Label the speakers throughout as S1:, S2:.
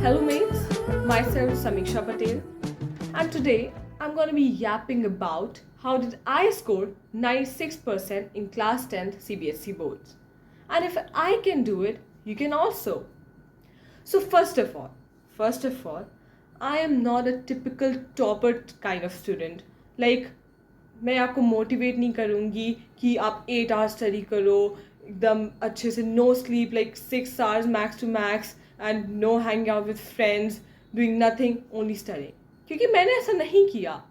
S1: Hello mates, myself Samiksha Patel, and today I'm going to be yapping about how did I score 96% in class 10th CBSE boards. And if I can do it, you can also. So first of all, I am not a typical topper kind of student. Like मैं आपको motivate नहीं करूँगी कि आप 8 hours study करो एकदम अच्छे से, no sleep, like 6 hours max to max and no hang out with friends doing nothing, only study. क्योंकि मैंने ऐसा नहीं किया.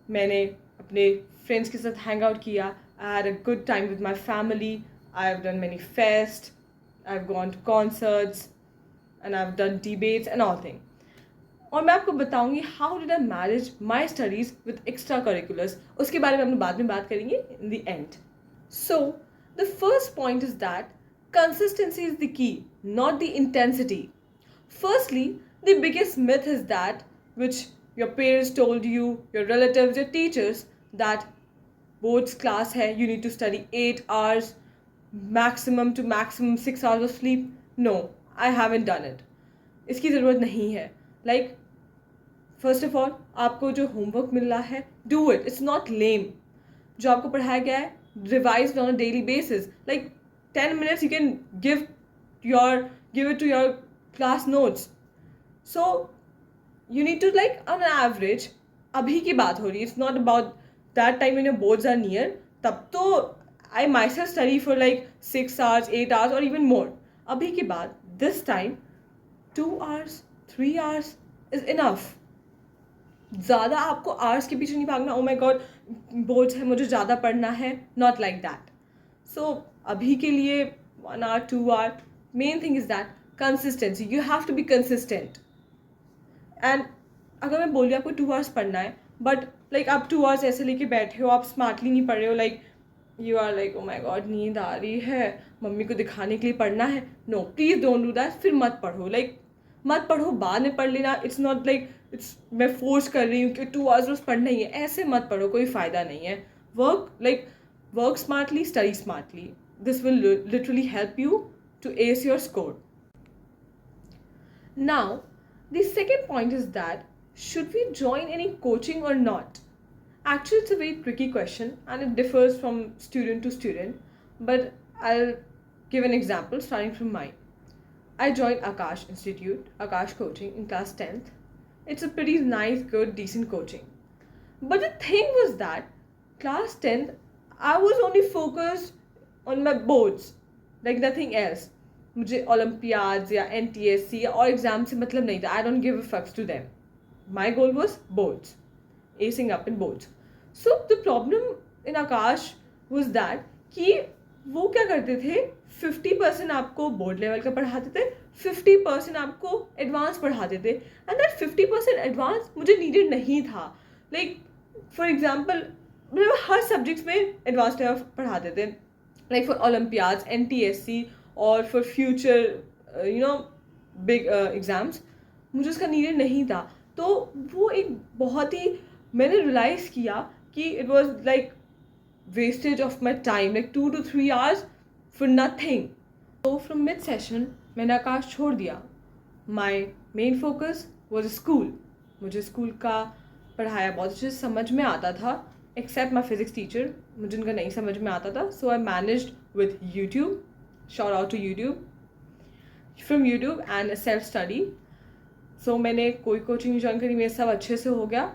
S1: मैंने अपने फ्रेंड्स के साथ हैंग आउट किया. I had a good time with my family. I have done many fest, I have gone to concerts and I have done debates and all thing. और मैं आपको बताऊंगी how did I manage my studies with extra curriculars. उसके बारे में हम बाद में बात करेंगे in the end. So the first point is that consistency is the key, not the intensity. Firstly, the biggest myth is that which your parents told you, your relatives, your teachers, that boards class है, you need to study 8 hours, maximum to maximum 6 hours of sleep. No, I haven't done it. इसकी ज़रूरत नहीं है. Like, first of all, आपको जो homework मिल रहा है, do it. It's not लेम. जो आपको पढ़ाया गया है, revise on a daily basis. Like 10 minutes you can give it to your class notes. So you need to, like, on an average, अभी की बात हो रही है. It's not about that time when your boards are near. तब तो I myself study for like 6 hours, 8 hours or even more. अभी की बात, this time 2 hours, 3 hours is enough. ज़्यादा आपको आवर्स के पीछे नहीं भागना. ओ माई गॉड, बोर्ड्स है, मुझे ज़्यादा पढ़ना है. Not like that. सो अभी के लिए 1 hour, 2 hour. Main thing is that consistency. You have to be consistent. And अगर मैं बोली आपको 2 hours पढ़ना है, बट लाइक आप 2 hours ऐसे लेके बैठे हो, आप स्मार्टली नहीं पढ़ रहे हो, like you are like oh my God नींद आ रही है, मम्मी को दिखाने के लिए पढ़ना है. No, please don't do that. फिर मत पढ़ो. लाइक मत पढ़ो, बाद में पढ़ लेना. इट्स नॉट लाइक इट्स मैं फोर्स कर रही हूँ कि 2 hours रोज पढ़ना ही है. ऐसे मत पढ़ो, कोई फ़ायदा नहीं है. Work smartly, study smartly. This will literally help you to ace your score. Now the second point is that should we join any coaching or not? Actually, it's a very tricky question and it differs from student to student. But I'll give an example starting from mine. I joined Akash Institute, Akash Coaching in class 10th. It's a pretty nice, good, decent coaching. But the thing was that class 10th, I was only focused on my boards, like nothing else. मुझे Olympiads या NTSC या और exam से मतलब नहीं था. I don't give a fucks to them. My goal was boards, acing up in boards. So the problem in Akash was that कि वो क्या करते थे, 50% आपको बोर्ड लेवल का पढ़ाते थे, 50% आपको एडवांस पढ़ाते थे. एंड दैट 50% एडवांस मुझे नीडेड नहीं था. लाइक फॉर एग्जाम्पल, मतलब हर सब्जेक्ट्स में एडवांस लेवल पढ़ाते थे, लाइक फॉर ओलम्पियाड्स, NTSC और फॉर फ्यूचर बिग एग्जाम्स. मुझे उसका नीडेड नहीं था. तो वो एक बहुत ही, मैंने रियलाइज़ किया कि it was like wastage of my time, like 2 to 3 hours for nothing. So from mid session मैंने आकाश छोड़ दिया. My main focus was school. मुझे स्कूल का पढ़ाया बहुत अच्छे से समझ में आता था, except my physics teacher, मुझे उनका नहीं समझ में आता था. So I managed with YouTube. Shout out to YouTube. From YouTube and self study. So मैंने कोई कोचिंग ज्वाइन करी, मेरे सब अच्छे से हो गया.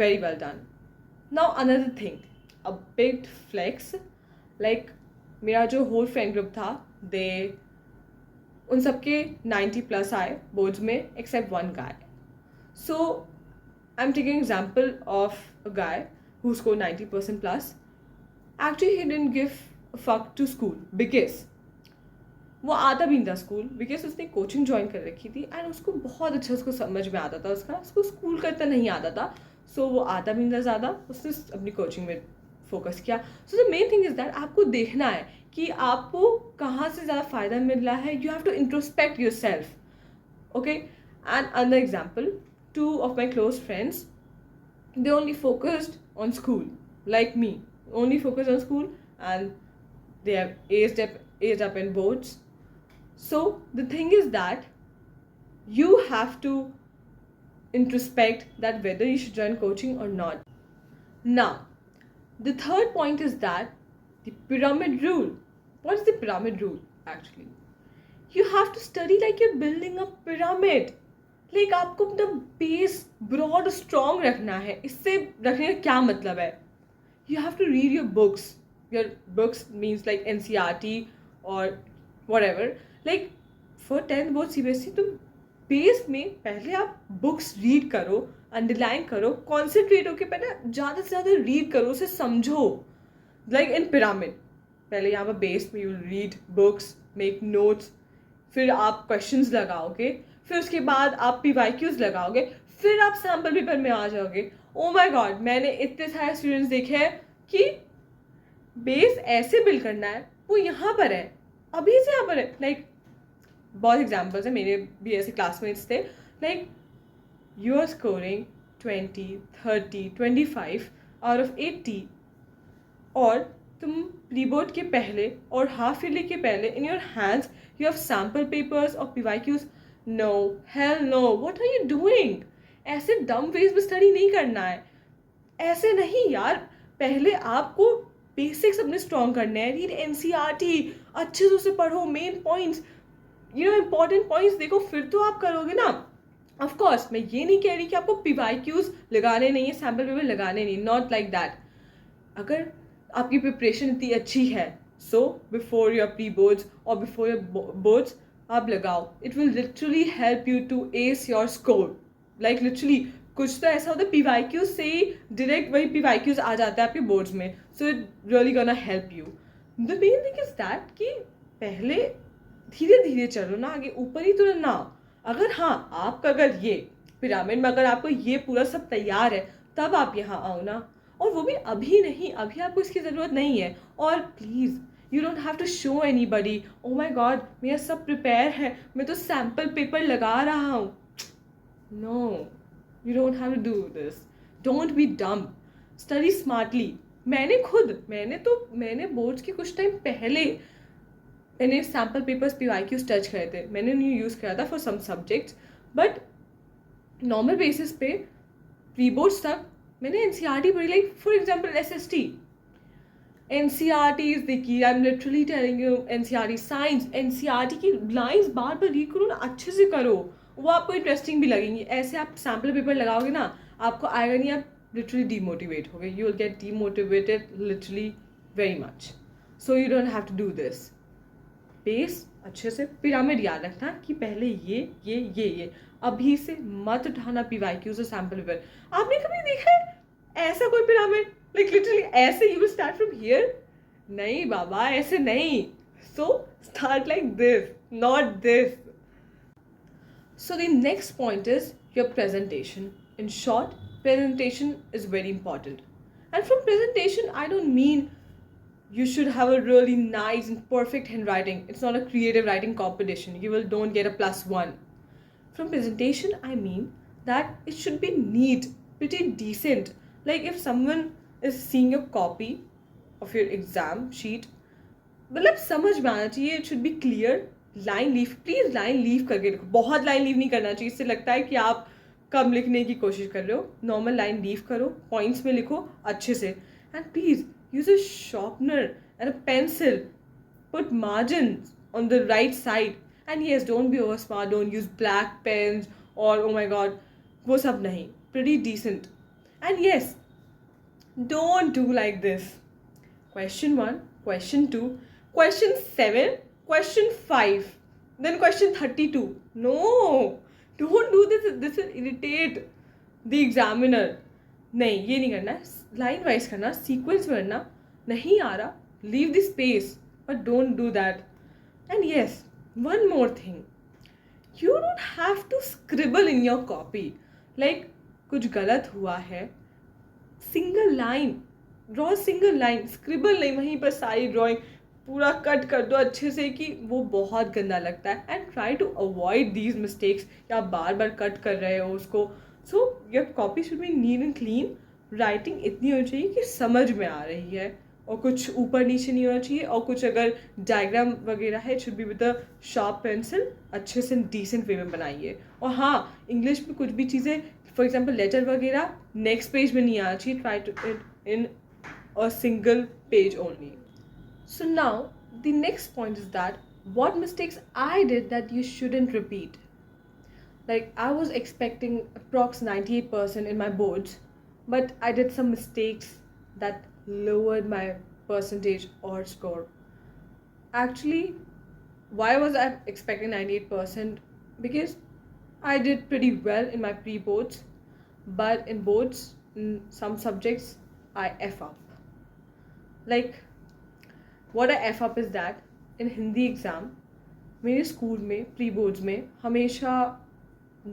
S1: Very well done. Now another thing, a big flex, like मेरा जो होल फ्रेंड ग्रुप था, उन सबके 90+ आए बोर्ड्स में, except one guy. So I am taking example of a guy who score 90% plus. Actually he didn't give a fuck to school because वो आता भी नहीं था स्कूल, बिकॉज उसने कोचिंग ज्वाइन कर रखी थी एंड उसको बहुत अच्छा उसको समझ में आता था. उसको स्कूल का इतना नहीं आता था. सो वो आता भी नहीं था ज़्यादा, उसने अपनी कोचिंग में फोकस किया. So the main thing is that आपको देखना है कि आपको कहाँ से ज़्यादा फ़ायदा मिल रहा है. You have to introspect your self. Okay. And another example, 2 of my close friends, they only focused on school, like me, only focused on school, and they have aged up in boards. So the thing is that you have to introspect that whether you should join coaching or not. Now, the third point is that the pyramid rule. What is the pyramid rule actually? You have to study like you're building a pyramid. Like आपको अपना base broad strong रखना है. इससे रखने का क्या मतलब है? You have to read your books. Your books means like NCERT or whatever. Like for 10th board CBSE तुम बेस में पहले आप बुक्स रीड करो, अंडरलाइन करो, कॉन्सेंट्रेट होकर पहले ज़्यादा से ज़्यादा रीड करो, उसे समझो. लाइक इन पिरामिड, पहले यहाँ पर बेस में you read books, make notes, फिर आप क्वेश्चंस लगाओगे, फिर उसके बाद आप PYQs लगाओगे, फिर आप सैम्पल पेपर में आ जाओगे. ओ माय गॉड, मैंने इतने सारे स्टूडेंट्स देखे हैं कि बेस ऐसे बिल्ड करना है, वो यहाँ पर है, अभी से यहाँ पर है. लाइक बहुत एग्जाम्पल्स है, मेरे भी ऐसे क्लासमेट्स थे. Like you are scoring 20, 30, 25 out of 80 और तुम प्री बोर्ड के पहले और हाफ ईयरली के पहले in your hands you have sample papers और PYQs. No, hell no, what are you doing? ऐसे डम वेज में स्टडी नहीं करना है. ऐसे नहीं यार, पहले आपको बेसिक्स अपने स्ट्रॉन्ग करने हैं. रीड NCERT, अच्छे से उसे पढ़ो, मेन पॉइंट्स, इंपॉर्टेंट पॉइंट्स देखो, फिर तो आप करोगे ना. ऑफ कोर्स मैं ये नहीं कह रही कि आपको PYQs लगाने नहीं है, सैम्पल पेपर लगाने नहीं, नॉट लाइक दैट. अगर आपकी प्रिपरेशन इतनी अच्छी है, so before your pre boards और बिफोर योर बोर्ड्स आप लगाओ. It will literally help you to ace your score. Like literally कुछ तो ऐसा होता है PYQs से ही डायरेक्ट वही PYQs आ जाता है आपके बोर्ड्स में. So it really gonna help you. The main thing is that कि पहले धीरे धीरे चलो ना, आगे ऊपर ही तुरंत ना. अगर हाँ आपका अगर ये पिरामिड में अगर आपको ये पूरा सब तैयार है, तब आप यहाँ आओ ना. और वो भी अभी नहीं, अभी आपको इसकी ज़रूरत नहीं है. और please you don't have to show anybody, oh my God मेरा सब प्रिपेयर है, मैं तो सैम्पल पेपर लगा रहा हूँ. No, you don't have to do this. Don't be dumb, study smartly. मैंने बोर्ड्स के कुछ टाइम पहले मैंने सैम्पल पेपर्स PYQs टच करे थे. मैंने उन्हें यूज़ करा था for some subjects, but normal basis पे प्री बोर्ड्स तक मैंने NCERT पढ़ी. Like for example SST, NCERT is देखिए, I am literally telling you, NCERT science, NCERT की लाइन्स बार बार रीड करो ना, अच्छे से करो, वो आपको इंटरेस्टिंग भी लगेंगी. ऐसे आप सैम्पल पेपर लगाओगे ना, आपको आएगा नहीं, आप लिटरली डीमोटिवेट हो गए. You will get demotivated literally very much. So you don't have to do this. Base अच्छे से, पिरामिड याद रखना कि पहले ये अभी से मत उठाना PYQs और सैम्पल पेपर. आपने कभी देखा है ऐसा कोई पिरामिड? लाइक लिटरली ऐसे you will start from here? नहीं बाबा, ऐसे नहीं. So start like this, not this. So the next point is your presentation. In short, presentation is very important. And from presentation, I don't mean you should have a really nice and perfect handwriting. It's not a creative writing competition. Don't get a +1. From presentation, I mean that it should be neat, pretty decent. Like if someone is seeing your copy of your exam sheet, मतलब समझ में आना चाहिए. It should be clear. Line leave, please line leave करके लिखो. बहुत line leave नहीं करना चाहिए, इससे लगता है कि आप कम लिखने की कोशिश कर रहे हो. नॉर्मल लाइन लीव करो, पॉइंट्स में लिखो अच्छे से. And please use a sharpener and a pencil. Put margin on the right side. And yes, don't be over smart, don't use black pens और ओ माई गॉड वो सब नहीं. Pretty decent. And yes, don't do like this. Question 1, question 2, question 7, question 5, then question 32. No, don't do this. This will irritate the examiner. नहीं, ये नहीं करना. Line wise करना, sequence में करना. नहीं आ रहा, leave the space, but don't do that. And yes, one more thing, you don't have to scribble in your copy. Like कुछ गलत हुआ है, single line draw, single line, scribble नहीं. वहीं पर सारी ड्राइंग पूरा कट कर दो अच्छे से कि वो बहुत गंदा लगता है. And try to avoid these mistakes कि आप बार बार कट कर रहे हो उसको. So your copy should be neat and clean. Writing इतनी होनी चाहिए कि समझ में आ रही है. और कुछ ऊपर नीचे नहीं होना चाहिए, और कुछ अगर डायग्राम वगैरह है, it should be with a sharp pencil, अच्छे से डिसेंट वे में बनाइए। और हाँ, इंग्लिश में कुछ भी चीज़ें, फॉर एग्जांपल लेटर वगैरह नेक्स्ट पेज में नहीं आना चाहिए, try to it in a single page only. So now the next point is that what mistakes I did that you shouldn't repeat. Like, I was expecting approx 98% in my boards, but I did some mistakes that lowered my percentage or score. Actually, why was I expecting 98%? Because I did pretty well in my pre boards, but in boards, in some subjects, I F up. Like, what I F up is that in Hindi exam, मेरे school में pre boards में हमेशा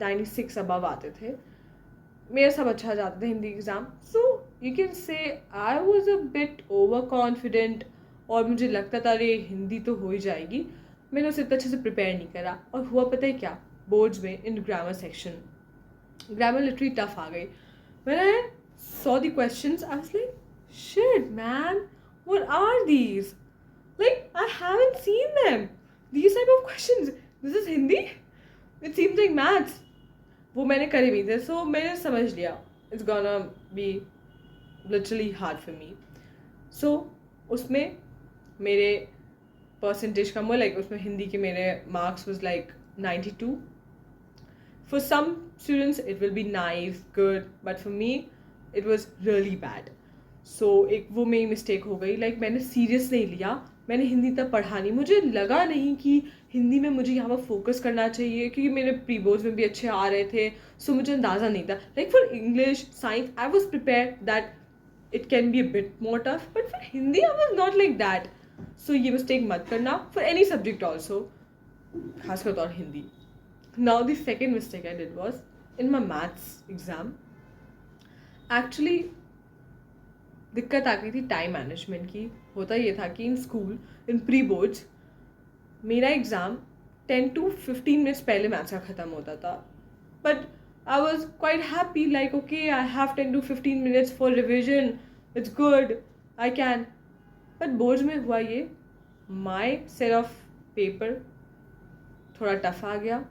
S1: 96 above आते थे, मेरा सब अच्छा जाता था Hindi exam. So you can say I was a bit over confident, और मुझे लगता था अरे हिंदी तो हो ही जाएगी। मैंने उसे इतना अच्छे से प्रिपेयर नहीं करा, और हुआ पता है क्या, बोर्ड्स में in grammar section grammar literally tough आ गई। When I saw the questions I was like shit man, what are these, like I haven't seen them, these type of questions, this is Hindi, it seems like maths। वो मैंने करे भी थे, so मैंने समझ लिया it's gonna be literally hard for me। so उसमें मेरे परसेंटेज कम हुआ, लाइक उसमें हिंदी के मेरे marks was like 92। for some students it will be nice, good, but for me it was really bad। so एक वो मेरी मिस्टेक हो गई, लाइक मैंने सीरियस नहीं लिया, मैंने हिंदी तब पढ़ा नहीं, मुझे लगा नहीं कि हिंदी में मुझे यहाँ पर फोकस करना चाहिए, क्योंकि मेरे प्री बोर्ड्स में भी अच्छे आ रहे थे। सो मुझे अंदाज़ा नहीं था, like for English science I was prepare that it can be a bit more tough, but for Hindi I was not like that. So ये मिस्टेक मत करना फॉर एनी सब्जेक्ट ऑल्सो, खासकर तौर Hindi. Now the second mistake I did was in my maths exam. Actually दिक्कत आ गई थी time management की। होता ये था कि in school in pre boards मेरा एग्ज़ाम 10 to 15 मिनट्स पहले मैथ्स का ख़त्म होता था, but I was quite happy, like okay I have 10 to 15 minutes for revision, it's good, I can. But boards में हुआ ये, माई सेट ऑफ पेपर थोड़ा टफ आ गया।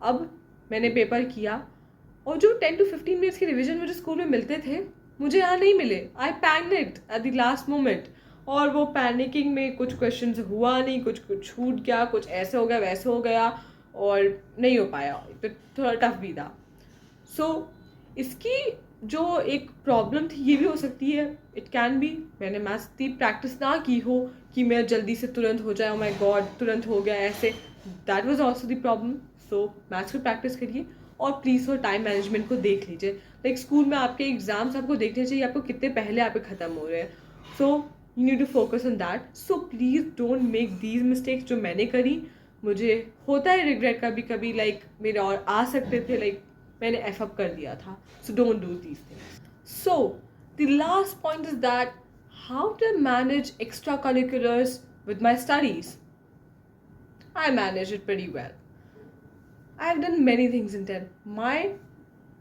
S1: अब मैंने पेपर किया, और जो 10 to 15 मिनट्स के रिवीजन मुझे स्कूल में मिलते थे, मुझे यहाँ नहीं मिले। I panicked at the last moment, और वो पैनिकिंग में कुछ क्वेश्चन हुआ नहीं, कुछ छूट गया, कुछ ऐसे हो गया वैसे हो गया, और नहीं हो पाया, तो थोड़ा टफ भी था। सो इसकी जो एक प्रॉब्लम थी ये भी हो सकती है, इट कैन बी मैंने मैथ्स की प्रैक्टिस ना की हो कि मेरा जल्दी से तुरंत हो जाए, ओ माय गॉड तुरंत हो गया ऐसे, that was also the problem. So maths की प्रैक्टिस करिए, और प्लीज़ वो टाइम मैनेजमेंट को देख लीजिए। लाइक स्कूल में आपके एग्जाम्स आपको देखने चाहिए आपको कितने पहले आपके ख़त्म हो रहे हैं। So you need to focus on that. So please don't make these mistakes जो मैंने करी। मुझे होता है रिग्रेट कभी कभी, लाइक मेरे और आ सकते थे, लाइक मैंने एफ अप कर दिया था। So don't do these things. So the last point is that how to manage extra curriculars with my studies. I managed it pretty well. I have done many things in 10th. My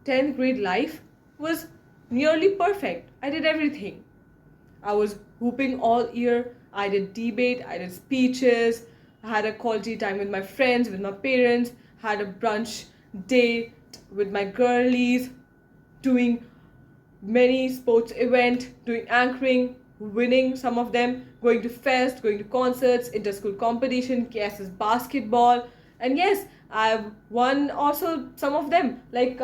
S1: 10th grade life was nearly perfect. I did everything. I was hooping all year. I did debate, I did speeches, I had a quality time with my friends, with my parents, had a brunch date with my girlies, doing many sports events, doing anchoring, winning some of them, going to fest, going to concerts, inter-school competition, KSS basketball, and yes, I've won also some of them. Like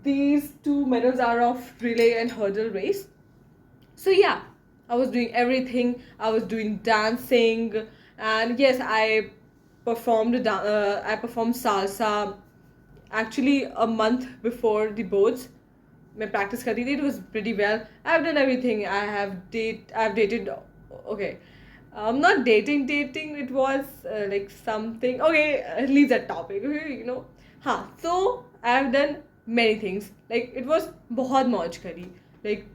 S1: these 2 medals are of relay and hurdle race. So yeah, I was doing everything. I was doing dancing, and yes, I performed salsa. Actually, a month before the boards, मैं practice कर रही थी. It was pretty well. I've done everything. I've dated. Okay, not dating. It was like something. Okay, leave that topic. Okay, you know. हाँ, so I've done many things. Like it was बहुत मौज करी. Like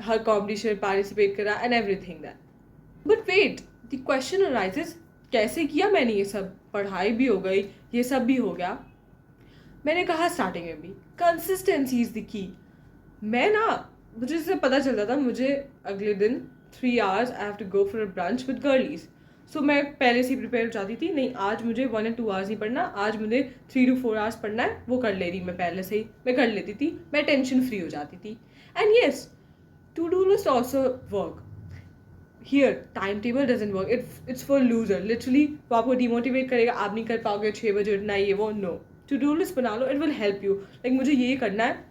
S1: हर competition participate करा and everything that. But wait, the question arises, कैसे किया मैंने ये सब? पढ़ाई भी हो गई, ये सब भी हो गया. मैंने कहा स्टार्टिंग में भी, कंसिस्टेंसी इज द की। मैं ना मुझे इससे पता चलता था मुझे अगले दिन 3 hours I have to go for a brunch with girlies. So मैं पहले से ही प्रिपेयर हो जाती थी, नहीं आज मुझे 1 or 2 hours नहीं पढ़ना, आज मुझे 3 to 4 hours पढ़ना है, वो कर ले रही मैं पहले से ही, मैं कर लेती थी, मैं टेंशन फ्री हो जाती थी. And yes, to do list also work. Here time table doesn't work, it's for loser. Literally वो आपको डिमोटिवेट करेगा, आप नहीं कर पाओगे, 6 बजे उठना है, ये वो. नो, टू डू लिस्ट बना लो, it will help you. Like मुझे ये करना है,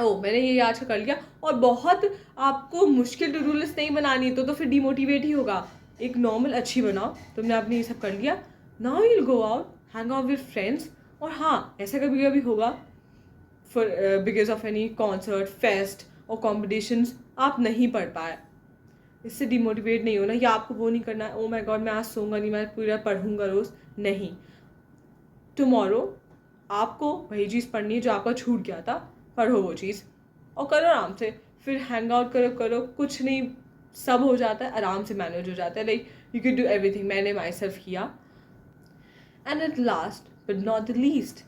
S1: ओह मैंने ये आज का कर लिया. और बहुत आपको मुश्किल टू डू लिस्ट नहीं बनानी है तो फिर डिमोटिवेट ही होगा. एक नॉर्मल अच्छी बनाओ, तुमने आपने ये सब कर लिया, now you will go out, hang out with friends. और हाँ, ऐसा कभी कभी होगा for because of any concert, fest और कॉम्पिटिशन्स आप नहीं पढ़ पाए, इससे डिमोटिवेट नहीं होना, या आपको वो नहीं करना है, ओ माय गॉड मैं आज सोऊंगा नहीं, मैं पूरा पढ़ूंगा रोज़. नहीं, टुमारो आपको वही चीज़ पढ़नी है जो आपका छूट गया था, पढ़ो वो चीज़ और करो आराम से. फिर हैंग आउट करो करो, कुछ नहीं, सब हो जाता है, आराम से मैनेज हो जाता है. Like you can do everything. मैंने माई सेल्फ किया. And at last but not the least,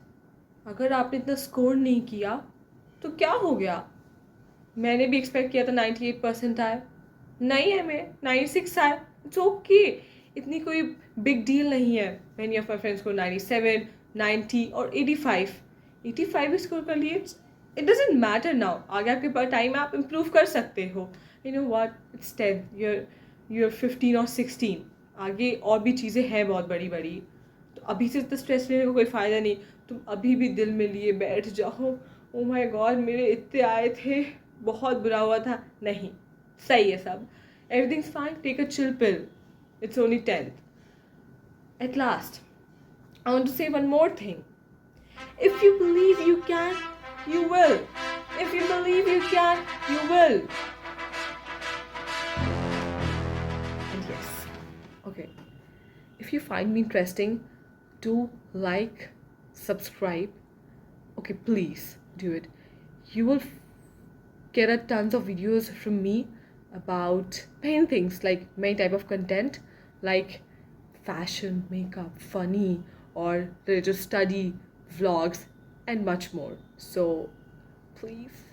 S1: अगर आपने इतना स्कोर नहीं किया तो क्या हो गया. मैंने भी एक्सपेक्ट किया था 98% आए, नहीं है, मैं 96 आए, इट्स ओके. इतनी कोई बिग डील नहीं है. मैनी ऑफ माई फ्रेंड्स को 97, 90 और 85 भी स्कोर कर लिए. इट डजेंट मैटर नाउ, आगे आपके पास टाइम है, आप इम्प्रूव कर सकते हो. You know what, it's 10, your 15 और 16, आगे और भी चीज़ें हैं बहुत बड़ी बड़ी. तो अभी से इतना स्ट्रेस लेने का कोई फ़ायदा नहीं. तुम अभी भी दिल में लिए बैठ जाओ, ओ माय गॉड मेरे इतने आए थे, बहुत बुरा हुआ था. नहीं, सही है सब, everything's fine, take a chill pill, it's only 10th. At last, I want to say one more thing. If you believe you can, you will. If you believe you can, you will. And yes, okay, if you find me interesting, do like, subscribe. Okay, please do it. You will get a tons of videos from me about many things, like many type of content, like fashion, makeup, funny, or religious study, vlogs, and much more. So please